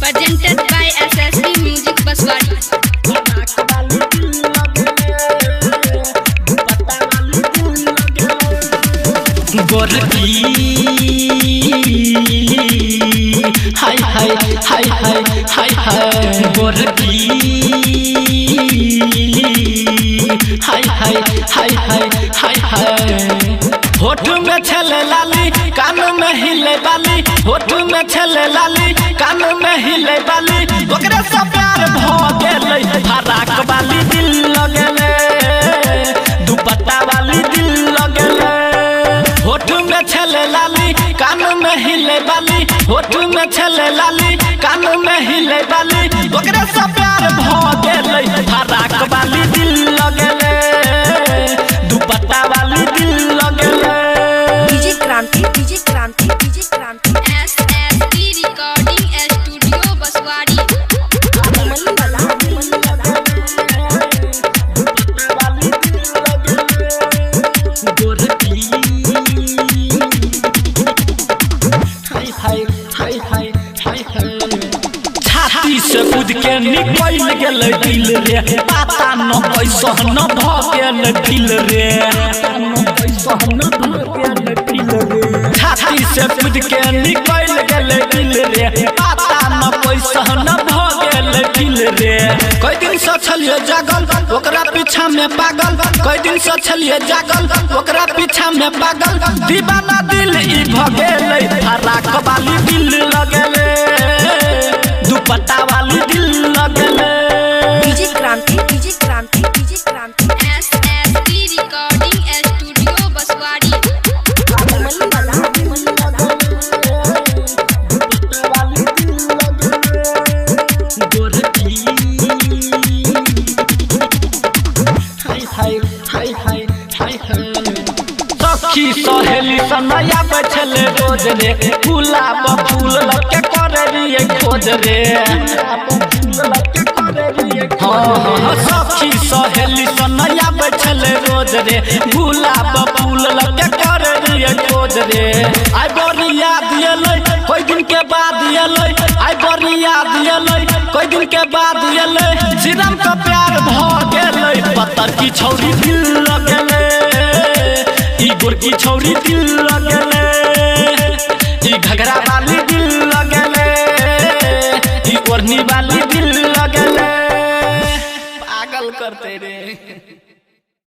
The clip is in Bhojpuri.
presented by SSB Music Baswari. गोरकी हाय हाय हाय हाय हाय हाय गोरकी हाय हाय हाय हाय हाय हाय होठ में छले लाली कान में हिले बाली होठ में छले लाली कान में हिले बाली ओकरे से प्यार भ गेलै फराक वाली दिल लगेले दुपट्टा वाली दिल लगेले होठ में छले लाली कान में हिले बाली होठ में छले लाली कान में हिले बाली ओकरे से प्यार भ गेलै फराक वाली दिल लगेले दुपट्टा वाली दिल लगेले डीजे क्रांति SSB Recording Studio Baswari. छाती से कूद के निकल गेल दिल रे पता न कैसा न भ गेल दिल रे छाती से कूद के निकल गेल दिल रे पता न कैसा न भ गेल दिल रे कई दिन से छलिए जागल ओकरा पीछा में पागल कई दिन से छलिए जागल ओकरा पीछा में पागल दीवाना दिल ई भ गेलै फराक वाली दिल लगेले दुपट्टा वाली दिल लगेले डीजे क्रांति SSB Recording Studio Baswari. सखी सहेली सनया बैठले रोज रे गुलाब फूल लके करे रे खोज रे हाँ सखी सहेली सनया बैठले रोज रे गुलाब फूल लके करे रे खोज रे आई बड़ी याद एलै कोई दिन के बाद एलै आई बड़ी याद एलै कोई दिन के बाद एलै श्रीराम का प्यार भ गेलै पत्थर की छौरी दिल लगेले ई गोरकी छौरी दिल लगेले ई घगरा वाली दिल लगेले ई ओढ़नी वाली